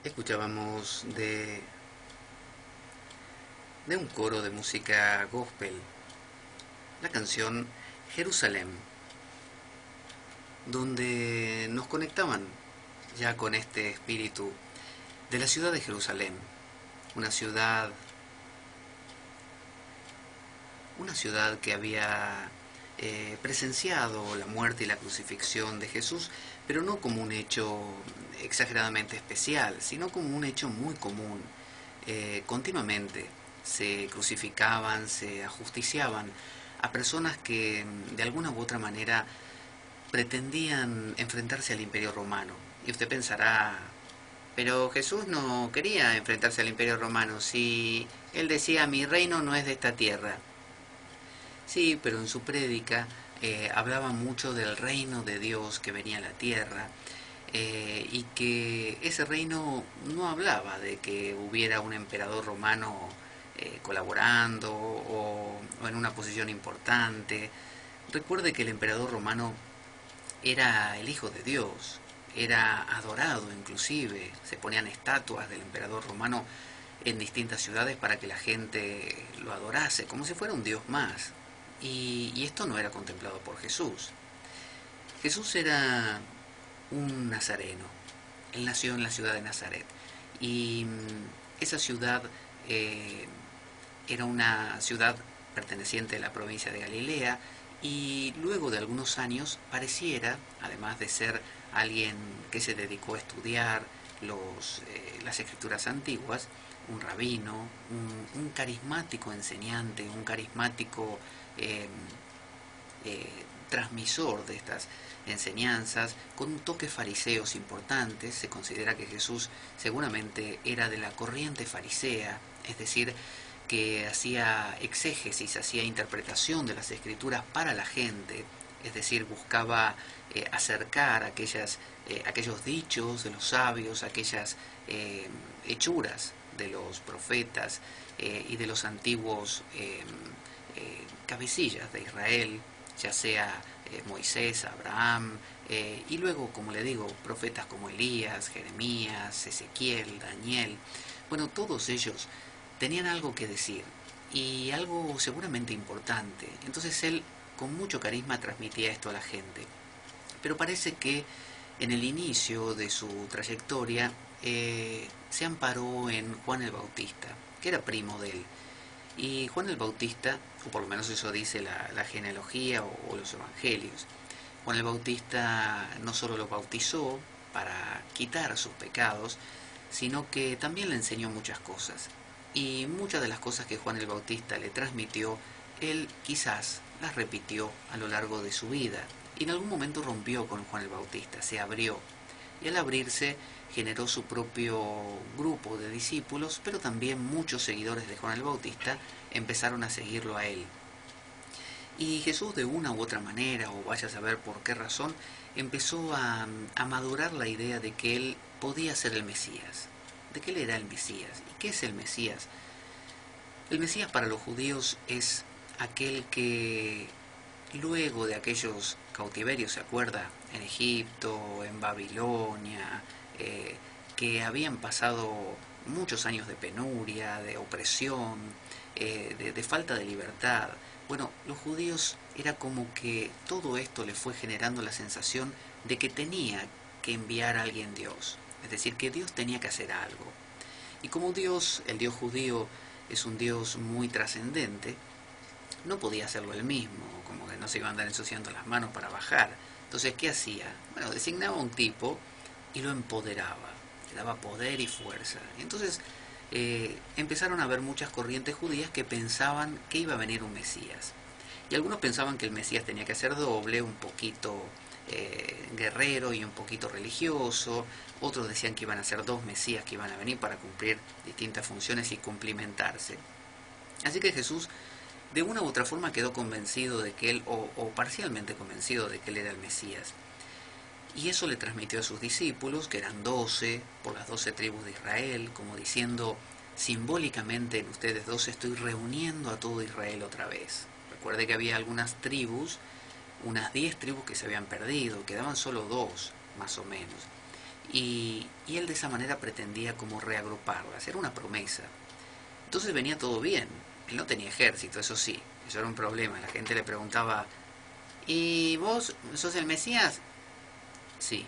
Escuchábamos de un coro de música gospel la canción Jerusalén, donde nos conectaban ya con este espíritu de la ciudad de Jerusalén, una ciudad que había presenciado la muerte y la crucifixión de Jesús, pero no como un hecho exageradamente especial, sino como un hecho muy común. Continuamente se crucificaban, se ajusticiaban a personas que de alguna u otra manera pretendían enfrentarse al Imperio Romano. Y usted pensará, pero Jesús no quería enfrentarse al Imperio Romano, si él decía, mi reino no es de esta tierra. Sí, pero en su prédica hablaba mucho del reino de Dios que venía a la tierra, y que ese reino no hablaba de que hubiera un emperador romano colaborando o en una posición importante. Recuerde que el emperador romano era el hijo de Dios, era adorado inclusive, se ponían estatuas del emperador romano en distintas ciudades para que la gente lo adorase, como si fuera un dios más. Y esto no era contemplado por Jesús. Jesús era un nazareno. Él nació en la ciudad de Nazaret. Y esa ciudad era una ciudad perteneciente a la provincia de Galilea, y luego de algunos años pareciera, además de ser alguien que se dedicó a estudiar las escrituras antiguas, un rabino, un carismático enseñante, un carismático eh, transmisor de estas enseñanzas, con un toque fariseos importantes. Se considera que Jesús seguramente era de la corriente farisea, es decir, que hacía exégesis, hacía interpretación de las escrituras para la gente, es decir, buscaba acercar aquellos dichos de los sabios, aquellas hechuras de los profetas y de los antiguos cabecillas de Israel, ya sea Moisés, Abraham, y luego, como le digo, profetas como Elías, Jeremías, Ezequiel, Daniel. Bueno, todos ellos tenían algo que decir y algo seguramente importante. Entonces él con mucho carisma transmitía esto a la gente. Pero parece que en el inicio de su trayectoria se amparó en Juan el Bautista, que era primo de él. Y Juan el Bautista, o por lo menos eso dice la genealogía o los evangelios, Juan el Bautista no solo lo bautizó para quitar sus pecados, sino que también le enseñó muchas cosas. Y muchas de las cosas que Juan el Bautista le transmitió, él quizás las repitió a lo largo de su vida. Y en algún momento rompió con Juan el Bautista, se abrió. Y al abrirse generó su propio grupo de discípulos, pero también muchos seguidores de Juan el Bautista empezaron a seguirlo a él. Y Jesús, de una u otra manera, o vaya a saber por qué razón, empezó a madurar la idea de que él podía ser el Mesías, de que él era el Mesías. ¿Y qué es el Mesías? El Mesías para los judíos es aquel que luego de aquellos cautiverios, ¿se acuerda? En Egipto, en Babilonia, que habían pasado muchos años de penuria, de opresión, de falta de libertad. Bueno, los judíos era como que todo esto les fue generando la sensación de que tenía que enviar a alguien Dios, es decir, que Dios tenía que hacer algo. Y como Dios, el Dios judío, es un Dios muy trascendente, no podía hacerlo él mismo, como que no se iba a andar ensuciando las manos para bajar. Entonces, ¿qué hacía? Bueno, designaba a un tipo y lo empoderaba, le daba poder y fuerza. Entonces, empezaron a haber muchas corrientes judías que pensaban que iba a venir un Mesías. Y algunos pensaban que el Mesías tenía que ser doble, un poquito guerrero y un poquito religioso. Otros decían que iban a ser dos Mesías que iban a venir para cumplir distintas funciones y complementarse. Así que Jesús, de una u otra forma, quedó convencido de que él, o parcialmente convencido de que él era el Mesías. Y eso le transmitió a sus discípulos, que eran 12, por las 12 tribus de Israel, como diciendo, simbólicamente en ustedes 12 estoy reuniendo a todo Israel otra vez. Recuerde que había algunas tribus, unas 10 tribus que se habían perdido, quedaban solo 2, más o menos. Y él de esa manera pretendía como reagruparlas, era una promesa. Entonces venía todo bien, él no tenía ejército, eso sí, eso era un problema. La gente le preguntaba, ¿y vos sos el Mesías? Sí.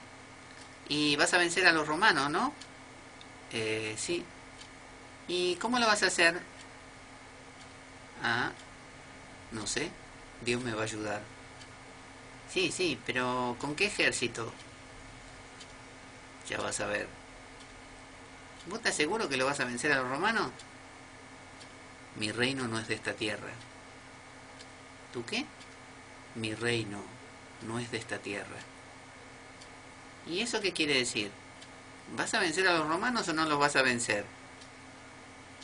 ¿Y vas a vencer a los romanos, no? Sí. ¿Y cómo lo vas a hacer? Ah, no sé, Dios me va a ayudar. Sí, sí, pero ¿con qué ejército? Ya vas a ver. ¿Vos estás seguro que lo vas a vencer a los romanos? Mi reino no es de esta tierra. ¿Tú qué? Mi reino no es de esta tierra. ¿Y eso qué quiere decir? ¿Vas a vencer a los romanos o no los vas a vencer?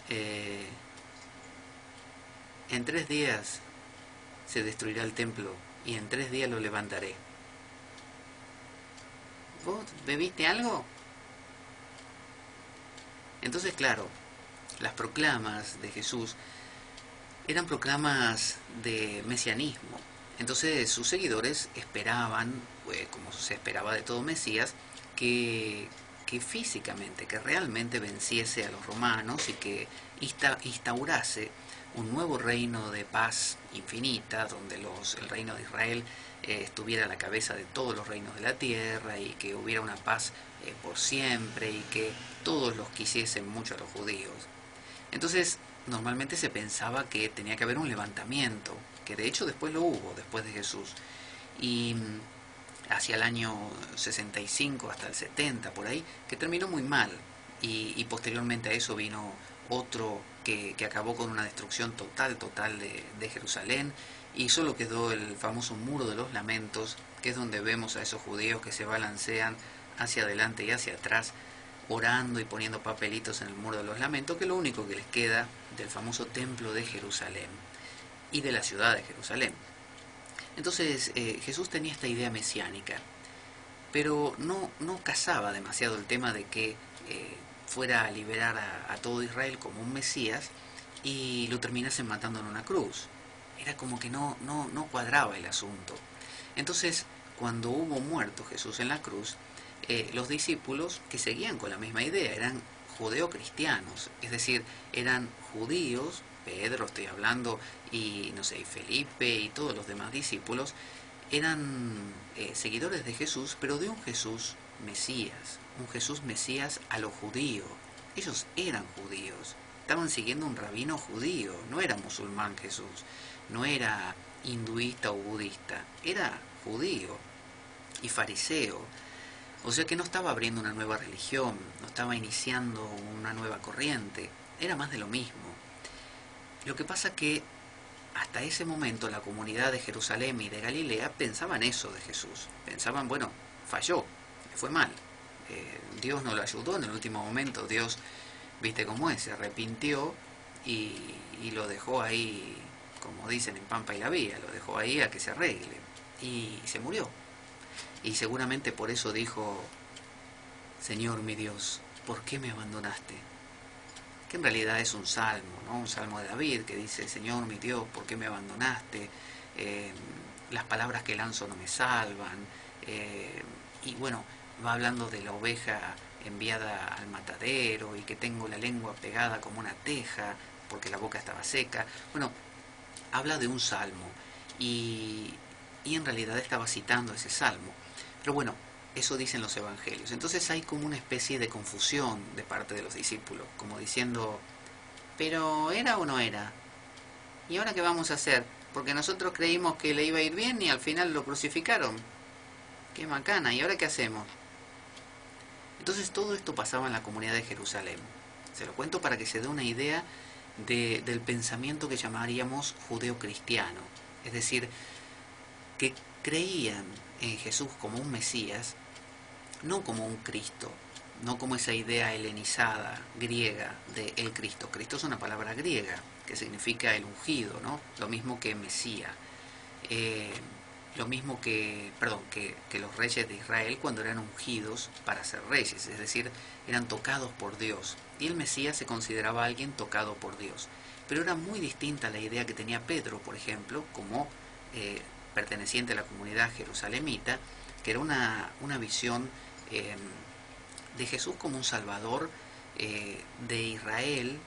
Eh, en 3 días se destruirá el templo y en 3 días lo levantaré. ¿Vos bebiste algo? Entonces, claro, las proclamas de Jesús eran proclamas de mesianismo. Entonces sus seguidores esperaban, como se esperaba de todo Mesías, que, que físicamente, que realmente venciese a los romanos y que instaurase un nuevo reino de paz infinita, donde el reino de Israel estuviera a la cabeza de todos los reinos de la tierra y que hubiera una paz por siempre y que todos los quisiesen mucho a los judíos. Entonces, normalmente se pensaba que tenía que haber un levantamiento, que de hecho después lo hubo, después de Jesús. Y hacia el año 65 hasta el 70, por ahí, que terminó muy mal. Y posteriormente a eso vino otro que acabó con una destrucción total de Jerusalén. Y solo quedó el famoso muro de los lamentos, que es donde vemos a esos judíos que se balancean hacia adelante y hacia atrás, orando y poniendo papelitos en el muro de los lamentos, que es lo único que les queda del famoso templo de Jerusalén y de la ciudad de Jerusalén. Entonces Jesús tenía esta idea mesiánica, pero no casaba demasiado el tema de que fuera a liberar a todo Israel como un Mesías y lo terminasen matando en una cruz. Era como que no cuadraba el asunto. Entonces, cuando hubo muerto Jesús en la cruz, los discípulos que seguían con la misma idea eran judeocristianos, es decir, eran judíos, Pedro estoy hablando, y no sé, Felipe y todos los demás discípulos, eran seguidores de Jesús, pero de un Jesús Mesías, un Jesús Mesías a lo judío. Ellos eran judíos, estaban siguiendo un rabino judío, no era musulmán Jesús, no era hinduista o budista, era judío y fariseo. O sea que no estaba abriendo una nueva religión, no estaba iniciando una nueva corriente, era más de lo mismo. Lo que pasa que hasta ese momento la comunidad de Jerusalén y de Galilea pensaban eso de Jesús. Pensaban, bueno, falló, le fue mal. Dios no lo ayudó en el último momento, Dios, viste cómo es, se arrepintió y lo dejó ahí, como dicen en Pampa y la Vía, lo dejó ahí a que se arregle. Y se murió. Y seguramente por eso dijo, Señor mi Dios, ¿por qué me abandonaste? Que en realidad es un salmo, ¿no? Un salmo de David que dice, Señor mi Dios, ¿por qué me abandonaste? Eh, las palabras que lanzo no me salvan. Y bueno, va hablando de la oveja enviada al matadero y que tengo la lengua pegada como una teja porque la boca estaba seca. Bueno, habla de un salmo y, y en realidad estaba citando ese salmo. Pero bueno, eso dicen los evangelios. Entonces hay como una especie de confusión de parte de los discípulos, como diciendo, pero ¿era o no era? ¿Y ahora qué vamos a hacer? Porque nosotros creímos que le iba a ir bien y al final lo crucificaron. Qué macana, ¿y ahora qué hacemos? Entonces todo esto pasaba en la comunidad de Jerusalén. Se lo cuento para que se dé una idea del pensamiento que llamaríamos judeo-cristiano. Es decir, que creían en Jesús como un Mesías, no como un Cristo, no como esa idea helenizada, griega, de el Cristo. Cristo es una palabra griega que significa el ungido, ¿no? Lo mismo que Mesía. Lo mismo que los reyes de Israel cuando eran ungidos para ser reyes, es decir, eran tocados por Dios. Y el Mesías se consideraba alguien tocado por Dios. Pero era muy distinta la idea que tenía Pedro, por ejemplo, como perteneciente a la comunidad jerusalemita, que era una visión eh, de Jesús como un salvador de Israel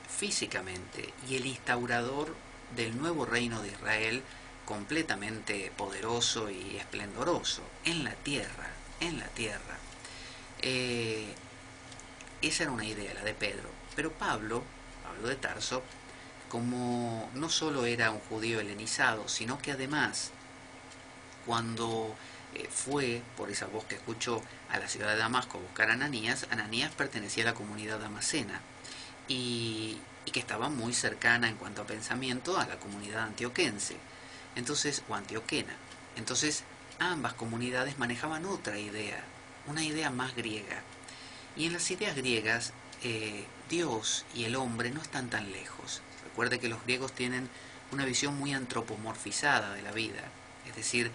físicamente y el instaurador del nuevo reino de Israel completamente poderoso y esplendoroso en la tierra, en la tierra. Eh, Esa era una idea, la de Pedro. Pero Pablo de Tarso, como no solo era un judío helenizado, sino que además, cuando fue por esa voz que escuchó a la ciudad de Damasco a buscar a Ananías, Ananías pertenecía a la comunidad damascena y que estaba muy cercana en cuanto a pensamiento a la comunidad antioquense, entonces, o antioquena. Entonces, ambas comunidades manejaban otra idea, una idea más griega. Y en las ideas griegas, Dios y el hombre no están tan lejos. Recuerde que los griegos tienen una visión muy antropomorfizada de la vida, es decir,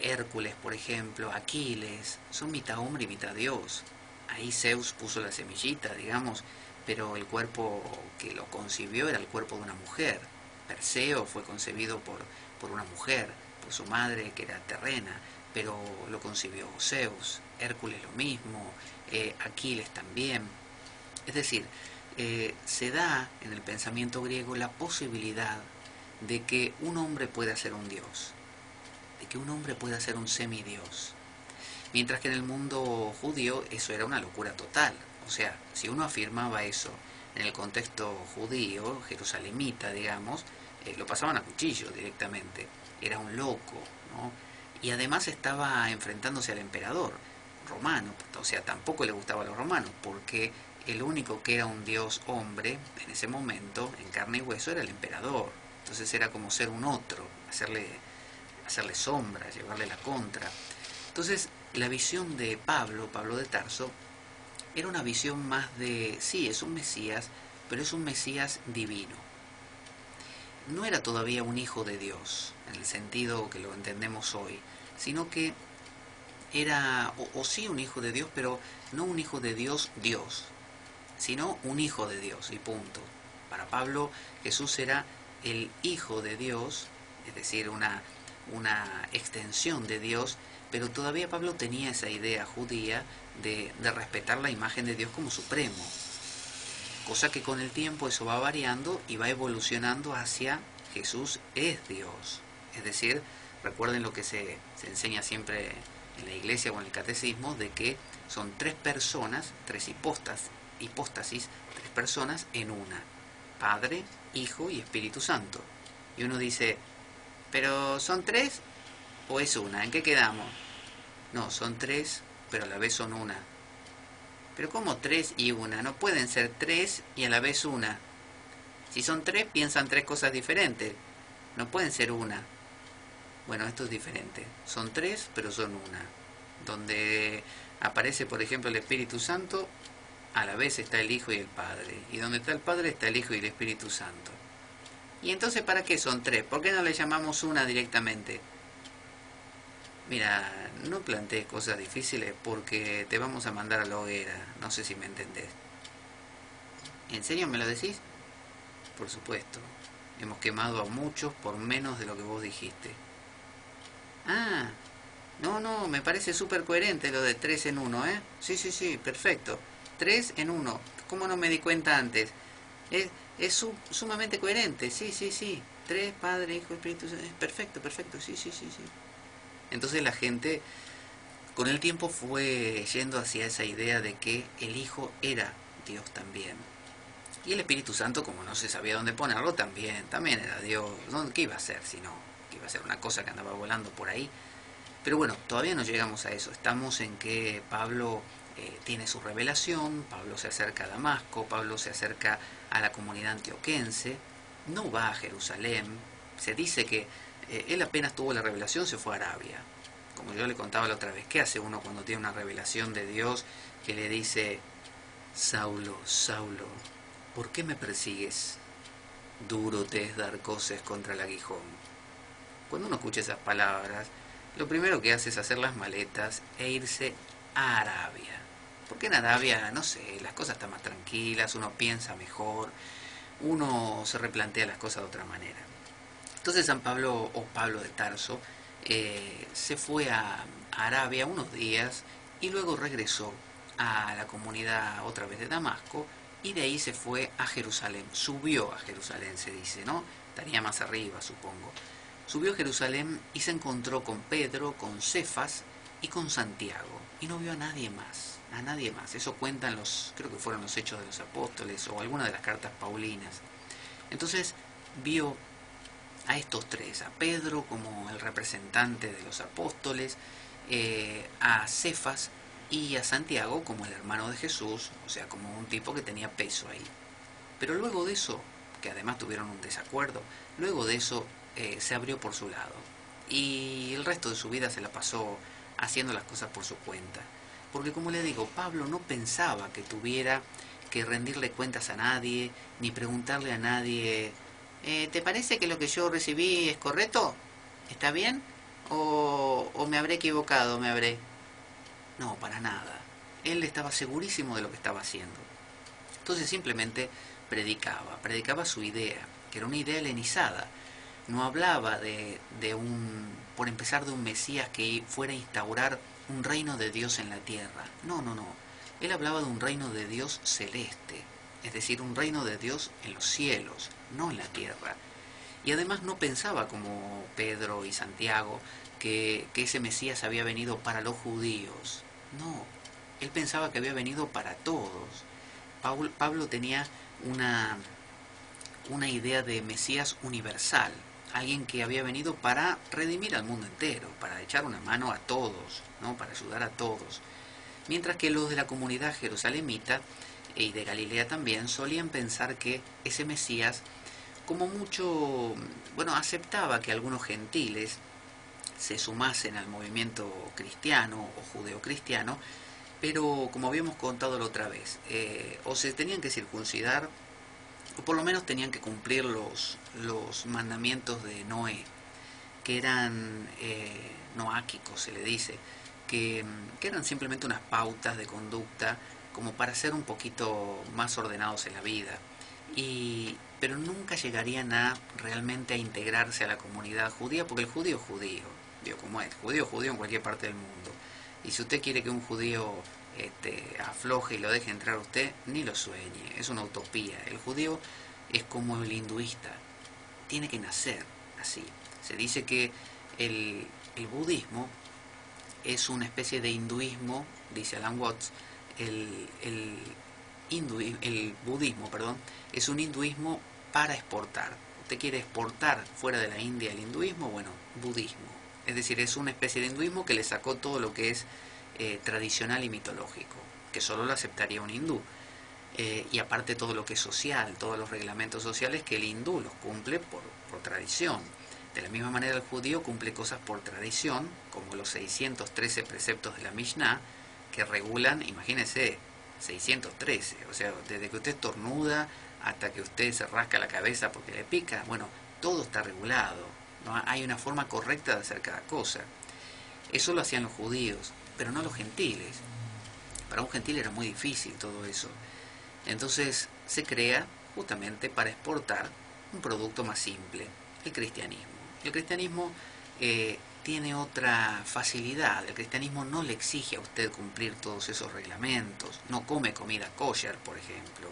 Hércules, por ejemplo, Aquiles, son mitad hombre y mitad Dios. Ahí Zeus puso la semillita, digamos, pero el cuerpo que lo concibió era el cuerpo de una mujer. Perseo fue concebido por una mujer, por su madre que era terrena, pero lo concibió Zeus. Hércules lo mismo, Aquiles también. Es decir, se da en el pensamiento griego la posibilidad de que un hombre pueda ser un dios, de que un hombre pueda ser un semidios. Mientras que en el mundo judío eso era una locura total. O sea, si uno afirmaba eso en el contexto judío, jerusalemita, digamos, lo pasaban a cuchillo directamente. Era un loco, ¿no? Y además estaba enfrentándose al emperador romano. O sea, tampoco le gustaba a los romanos, porque el único que era un dios hombre en ese momento, en carne y hueso, era el emperador. Entonces era como ser un otro, hacerle sombra, llevarle la contra. Entonces, la visión de Pablo de Tarso, era una visión más de, sí, es un Mesías, pero es un Mesías divino. No era todavía un hijo de Dios, en el sentido que lo entendemos hoy, sino que era, o sí un hijo de Dios, pero no un hijo de Dios, Dios, sino un hijo de Dios, y punto. Para Pablo, Jesús era el hijo de Dios, es decir, una extensión de Dios, pero todavía Pablo tenía esa idea judía de respetar la imagen de Dios como supremo, cosa que con el tiempo eso va variando y va evolucionando hacia Jesús es Dios. Es decir, recuerden lo que se enseña siempre en la iglesia o en el catecismo, de que son tres personas, tres hipóstasis, tres personas en una: Padre, Hijo y Espíritu Santo. Y uno dice, ¿pero son tres o es una? ¿En qué quedamos? No, son tres, pero a la vez son una. Pero ¿cómo tres y una? No pueden ser tres y a la vez una. Si son tres, piensan tres cosas diferentes. No pueden ser una. Bueno, esto es diferente. Son tres, pero son una. Donde aparece, por ejemplo, el Espíritu Santo, a la vez está el Hijo y el Padre. Y donde está el Padre está el Hijo y el Espíritu Santo. ¿Y entonces para qué son tres? ¿Por qué no le llamamos una directamente? Mira, no plantees cosas difíciles porque te vamos a mandar a la hoguera. No sé si me entendés. ¿En serio me lo decís? Por supuesto. Hemos quemado a muchos por menos de lo que vos dijiste. Ah, no, me parece súper coherente lo de 3 en uno, ¿eh? Sí, sí, sí, perfecto. 3 en uno. ¿Cómo no me di cuenta antes? Es sumamente coherente, sí, sí, sí. 3, Padre, Hijo, Espíritu Santo. Perfecto, perfecto, sí, sí, sí, sí. Entonces la gente con el tiempo fue yendo hacia esa idea de que el Hijo era Dios también. Y el Espíritu Santo, como no se sabía dónde ponerlo, también era Dios. ¿Qué iba a ser si no? ¿Qué iba a ser una cosa que andaba volando por ahí? Pero bueno, todavía no llegamos a eso. Estamos en que Pablo tiene su revelación, Pablo se acerca a Damasco, Pablo se acerca a la comunidad antioquense, no va a Jerusalén. Se dice que él apenas tuvo la revelación, se fue a Arabia. Como yo le contaba la otra vez, ¿qué hace uno cuando tiene una revelación de Dios que le dice: Saulo, Saulo, ¿por qué me persigues? Duro te es dar coces contra el aguijón. Cuando uno escucha esas palabras, lo primero que hace es hacer las maletas e irse a Arabia. Porque en Arabia, no sé, las cosas están más tranquilas, uno piensa mejor, uno se replantea las cosas de otra manera. Entonces San Pablo, o Pablo de Tarso, se fue a Arabia unos días y luego regresó a la comunidad otra vez de Damasco y de ahí se fue a Jerusalén. Subió a Jerusalén, se dice, ¿no? Estaría más arriba, supongo. Subió a Jerusalén y se encontró con Pedro, con Cefas y con Santiago. Y no vio a nadie más, a nadie más. Eso cuentan los, creo que fueron los Hechos de los Apóstoles o alguna de las cartas paulinas. Entonces vio a estos tres, a Pedro como el representante de los apóstoles, a Cefas y a Santiago como el hermano de Jesús, o sea, como un tipo que tenía peso ahí. Pero luego de eso, que además tuvieron un desacuerdo, luego de eso se abrió por su lado. Y el resto de su vida se la pasó haciendo las cosas por su cuenta. Porque como le digo, Pablo no pensaba que tuviera que rendirle cuentas a nadie, ni preguntarle a nadie, ¿te parece que lo que yo recibí es correcto? ¿Está bien? ¿O me habré equivocado? ¿Me habré...? No, para nada. Él estaba segurísimo de lo que estaba haciendo. Entonces simplemente predicaba su idea, que era una idea helenizada. No hablaba por empezar, de un Mesías que fuera a instaurar un reino de Dios en la tierra. No, no, no. Él hablaba de un reino de Dios celeste, es decir, un reino de Dios en los cielos, no en la tierra. Y además no pensaba como Pedro y Santiago que ese Mesías había venido para los judíos. No, él pensaba que había venido para todos. Pablo tenía una, una idea de Mesías universal, alguien que había venido para redimir al mundo entero, para echar una mano a todos, ¿no? Para ayudar a todos. Mientras que los de la comunidad jerusalemita y de Galilea también solían pensar que ese Mesías, como mucho, bueno, aceptaba que algunos gentiles se sumasen al movimiento cristiano o judeocristiano, pero como habíamos contado la otra vez, o se tenían que circuncidar o por lo menos tenían que cumplir los mandamientos de Noé, que eran noáquicos, se le dice, que eran simplemente unas pautas de conducta como para ser un poquito más ordenados en la vida. Pero nunca llegarían a realmente a integrarse a la comunidad judía, porque el judío es judío, digo, como es, judío es judío en cualquier parte del mundo. Y si usted quiere que un judío afloje y lo deje entrar a usted, ni lo sueñe, es una utopía. El judío es como el hinduista, tiene que nacer así. Se dice que el budismo es una especie de hinduismo, dice Alan Watts, el budismo, perdón, es un hinduismo para exportar. Usted quiere exportar fuera de la India el hinduismo, bueno, budismo. Es decir, es una especie de hinduismo que le sacó todo lo que es tradicional y mitológico, que solo lo aceptaría un hindú. Y aparte todo lo que es social, todos los reglamentos sociales que el hindú los cumple por tradición. De la misma manera el judío cumple cosas por tradición, como los 613 preceptos de la Mishnah, que regulan, imagínense, 613, o sea, desde que usted estornuda hasta que usted se rasca la cabeza porque le pica, bueno, todo está regulado, ¿no? Hay una forma correcta de hacer cada cosa. Eso lo hacían los judíos, pero no los gentiles. Para un gentil era muy difícil todo eso. Entonces se crea justamente para exportar un producto más simple, el cristianismo. El cristianismo tiene otra facilidad. El cristianismo no le exige a usted cumplir todos esos reglamentos. No come comida kosher, por ejemplo.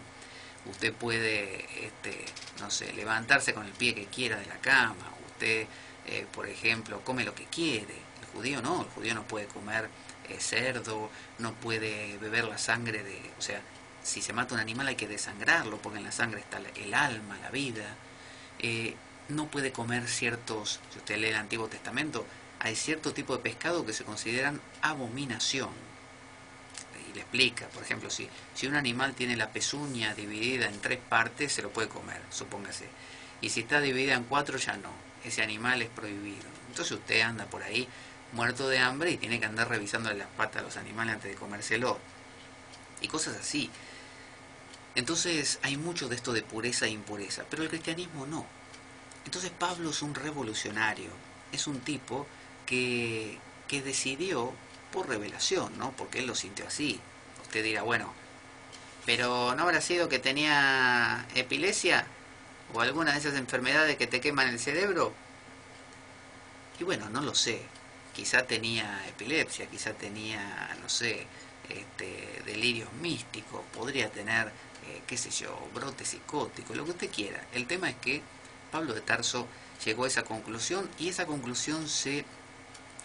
Usted puede, no sé, levantarse con el pie que quiera de la cama. Usted, por ejemplo, come lo que quiere. El judío no. El judío no puede comer cerdo, no puede beber la sangre de... O sea, si se mata un animal hay que desangrarlo, porque en la sangre está el alma, la vida. No puede comer ciertos, si usted lee el Antiguo Testamento, hay cierto tipo de pescado que se consideran abominación. Y le explica, por ejemplo, si un animal tiene la pezuña dividida en 3 partes, se lo puede comer, supóngase. Y si está dividida en 4, ya no. Ese animal es prohibido. Entonces usted anda por ahí muerto de hambre y tiene que andar revisándole las patas a los animales antes de comérselo. Y cosas así. Entonces hay mucho de esto de pureza e impureza, pero el cristianismo no. Entonces Pablo es un revolucionario, es un tipo que decidió por revelación, ¿no? Porque él lo sintió así. Usted dirá, bueno, pero ¿no habrá sido que tenía epilepsia o alguna de esas enfermedades que te queman el cerebro? Y bueno, no lo sé. Quizá tenía epilepsia, quizá tenía, no sé, delirios místicos, podría tener, qué sé yo, brotes psicóticos, lo que usted quiera. El tema es que Pablo de Tarso llegó a esa conclusión y esa conclusión se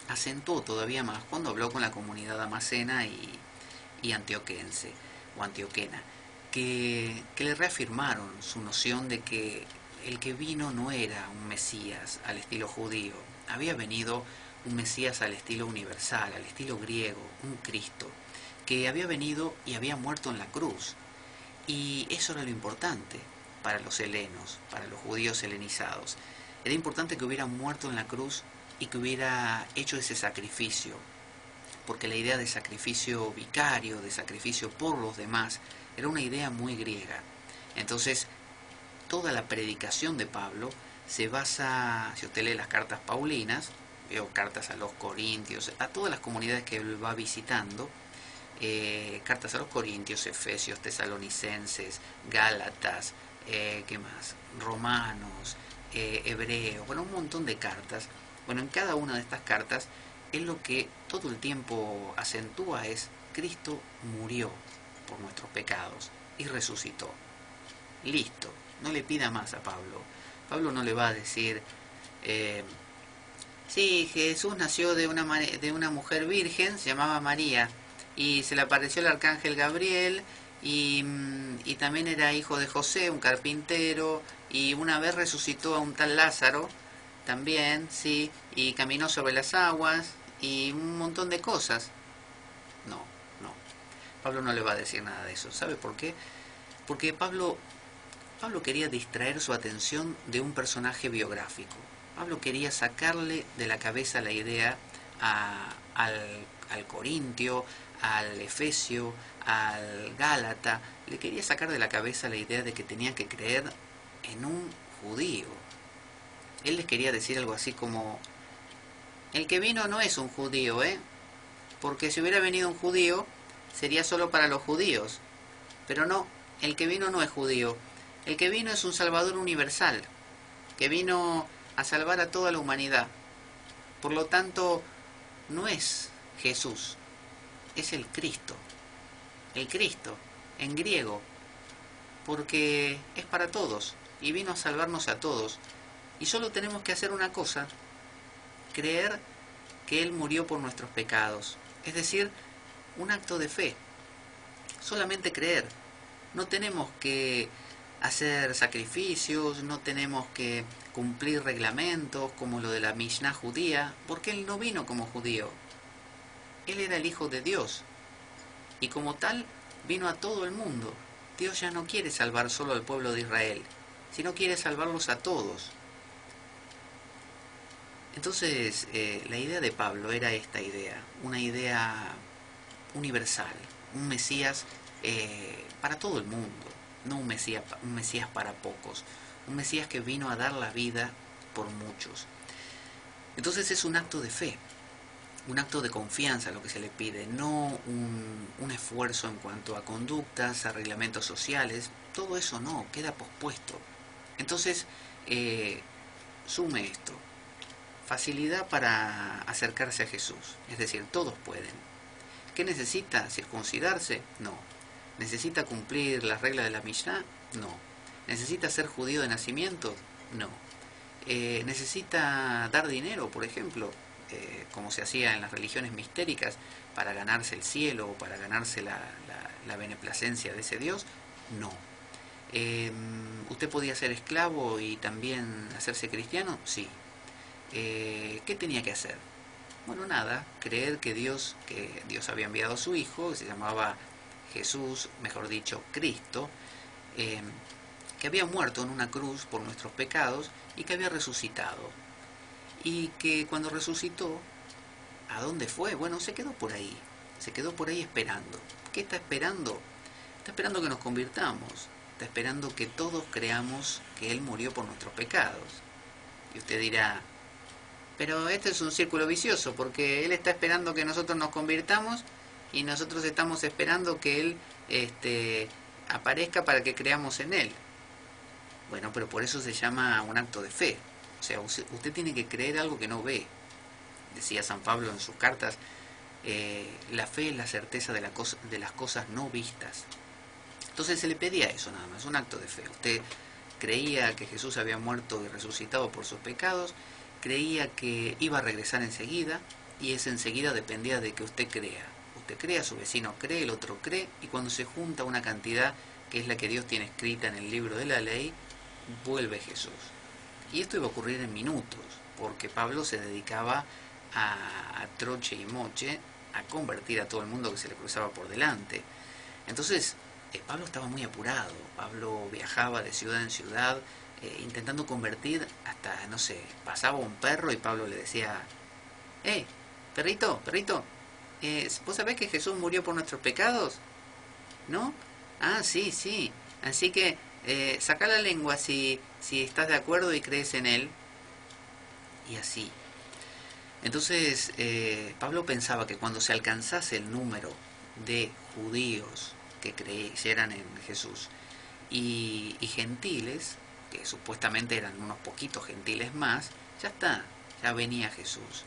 acentuó todavía más cuando habló con la comunidad damascena y antioquense o antioquena, que le reafirmaron su noción de que el que vino no era un Mesías al estilo judío, había venido un Mesías al estilo universal, al estilo griego, un Cristo, que había venido y había muerto en la cruz. Y eso era lo importante para los helenos, para los judíos helenizados. Era importante que hubiera muerto en la cruz y que hubiera hecho ese sacrificio, porque la idea de sacrificio vicario, de sacrificio por los demás, era una idea muy griega. Entonces, toda la predicación de Pablo se basa, si usted lee las cartas paulinas, veo cartas a los corintios, a todas las comunidades que él va visitando, cartas a los corintios, efesios, tesalonicenses, gálatas, ¿qué más? Romanos, hebreos, bueno, un montón de cartas. Bueno, en cada una de estas cartas, él lo que todo el tiempo acentúa es, Cristo murió por nuestros pecados y resucitó. Listo, no le pida más a Pablo. Pablo no le va a decir, sí, Jesús nació de una mujer virgen, se llamaba María, y se le apareció el arcángel Gabriel, y también era hijo de José, un carpintero, y una vez resucitó a un tal Lázaro, también, sí, y caminó sobre las aguas, y un montón de cosas. No, no. Pablo no le va a decir nada de eso. ¿Sabe por qué? Porque Pablo quería distraer su atención de un personaje biográfico. Pablo quería sacarle de la cabeza la idea al Corintio, al Efesio, al Gálata. Le quería sacar de la cabeza la idea de que tenían que creer en un judío. Él les quería decir algo así como, el que vino no es un judío, porque si hubiera venido un judío, sería solo para los judíos. Pero no, el que vino no es judío. El que vino es un Salvador universal, que vino a salvar a toda la humanidad. Por lo tanto, no es Jesús, es el Cristo. El Cristo, en griego, porque es para todos y vino a salvarnos a todos. Y solo tenemos que hacer una cosa, creer que Él murió por nuestros pecados. Es decir, un acto de fe. Solamente creer. No tenemos que hacer sacrificios, no tenemos que cumplir reglamentos como lo de la Mishnah judía, porque Él no vino como judío. Él era el Hijo de Dios. Y como tal, vino a todo el mundo. Dios ya no quiere salvar solo al pueblo de Israel, sino quiere salvarlos a todos. Entonces, la idea de Pablo era esta idea, una idea universal, un Mesías para todo el mundo, no un Mesías para pocos, un Mesías que vino a dar la vida por muchos. Entonces es un acto de fe, un acto de confianza lo que se le pide, no un esfuerzo en cuanto a conductas, a reglamentos sociales, todo eso no, queda pospuesto. Entonces, sume esto, facilidad para acercarse a Jesús, es decir, todos pueden. ¿Qué necesita? ¿Circuncidarse? No. ¿Necesita cumplir las reglas de la Mishnah? No. ¿Necesita ser judío de nacimiento? No. ¿Necesita dar dinero, por ejemplo, como se hacía en las religiones mistéricas, para ganarse el cielo o para ganarse la beneplacencia de ese Dios? No. ¿Usted podía ser esclavo y también hacerse cristiano? Sí. ¿Qué tenía que hacer? Bueno, nada, creer que Dios había enviado a su Hijo, que se llamaba Jesús, mejor dicho, Cristo, que había muerto en una cruz por nuestros pecados y que había resucitado. Y que cuando resucitó, ¿a dónde fue? Bueno, se quedó por ahí esperando. ¿Qué está esperando? Está esperando que nos convirtamos, está esperando que todos creamos que Él murió por nuestros pecados. Y usted dirá, Pero este es un círculo vicioso, porque Él está esperando que nosotros nos convirtamos y nosotros estamos esperando que Él aparezca para que creamos en Él. Bueno, pero por eso se llama un acto de fe. O sea, usted tiene que creer algo que no ve. Decía San Pablo en sus cartas, la fe es la certeza de las cosas no vistas. Entonces se le pedía eso nada más, un acto de fe. Usted creía que Jesús había muerto y resucitado por sus pecados, creía que iba a regresar enseguida, y ese enseguida dependía de que usted crea. Usted crea, su vecino cree, el otro cree, y cuando se junta una cantidad que es la que Dios tiene escrita en el libro de la ley, vuelve Jesús. Y esto iba a ocurrir en minutos, porque Pablo se dedicaba a troche y moche a convertir a todo el mundo que se le cruzaba por delante. Entonces, Pablo estaba muy apurado. Pablo viajaba de ciudad en ciudad, intentando convertir hasta, no sé, pasaba un perro y Pablo le decía, perrito, perrito, ¿vos sabés que Jesús murió por nuestros pecados? ¿No? Ah, sí, sí. Así que sacá la lengua si estás de acuerdo y crees en Él. Y así. Entonces, Pablo pensaba que cuando se alcanzase el número de judíos que creyeran en Jesús y gentiles, que supuestamente eran unos poquitos gentiles más, ya está, ya venía Jesús.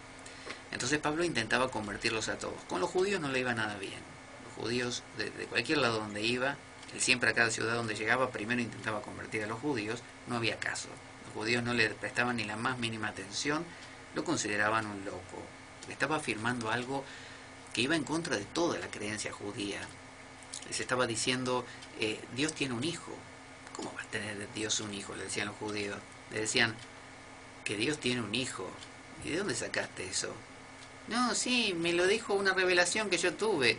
Entonces Pablo intentaba convertirlos a todos. Con los judíos no le iba nada bien. Los judíos, de cualquier lado donde iba, él siempre a cada ciudad donde llegaba, primero intentaba convertir a los judíos, no había caso. Los judíos no le prestaban ni la más mínima atención, lo consideraban un loco. Le estaba afirmando algo que iba en contra de toda la creencia judía. Les estaba diciendo, Dios tiene un hijo. ¿Cómo va a tener Dios un hijo?, le decían los judíos. Le decían que Dios tiene un hijo. ¿Y de dónde sacaste eso? No, sí, me lo dijo una revelación que yo tuve.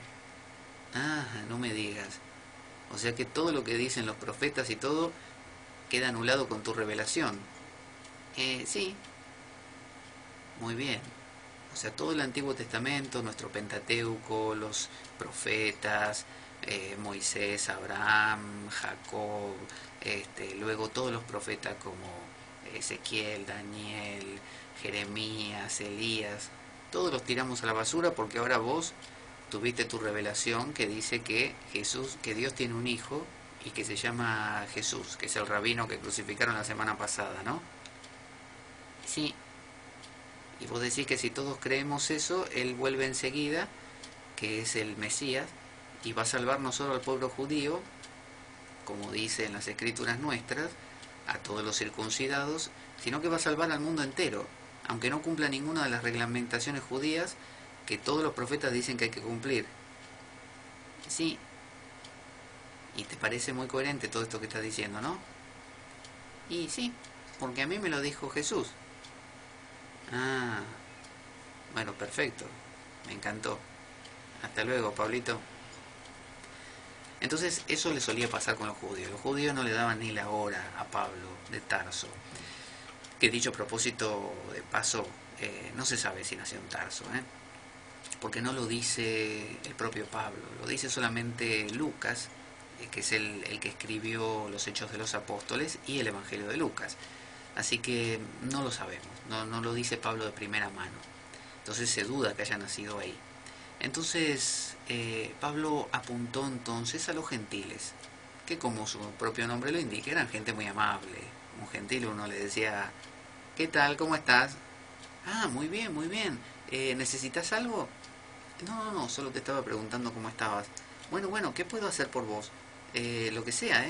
Ah, no me digas. O sea que todo lo que dicen los profetas y todo queda anulado con tu revelación. Sí. Muy bien. O sea, todo el Antiguo Testamento, nuestro Pentateuco, los profetas, Moisés, Abraham, Jacob, luego todos los profetas como Ezequiel, Daniel, Jeremías, Elías, todos los tiramos a la basura porque ahora vos tuviste tu revelación que dice que Dios tiene un hijo y que se llama Jesús, que es el rabino que crucificaron la semana pasada, ¿no? Sí. Y vos decís que si todos creemos eso, Él vuelve enseguida, que es el Mesías, y va a salvar no solo al pueblo judío, como dice en las escrituras nuestras, a todos los circuncidados, sino que va a salvar al mundo entero, aunque no cumpla ninguna de las reglamentaciones judías que todos los profetas dicen que hay que cumplir. Sí. Y te parece muy coherente todo esto que estás diciendo, ¿no? Y sí, porque a mí me lo dijo Jesús. Ah, bueno, perfecto. Me encantó. Hasta luego, Pablito. Entonces, eso le solía pasar con los judíos. Los judíos no le daban ni la hora a Pablo de Tarso. Que dicho propósito, de paso, no se sabe si nació en Tarso, porque no lo dice el propio Pablo. Lo dice solamente Lucas, que es el que escribió los Hechos de los Apóstoles y el Evangelio de Lucas. Así que no lo sabemos, no lo dice Pablo de primera mano. Entonces se duda que haya nacido ahí. Entonces Pablo apuntó entonces a los gentiles, que como su propio nombre lo indica, eran gente muy amable. Un gentil uno le decía, ¿qué tal? ¿Cómo estás? Ah, muy bien, muy bien. ¿Necesitas algo? No, solo te estaba preguntando cómo estabas. Bueno, ¿qué puedo hacer por vos? Lo que sea,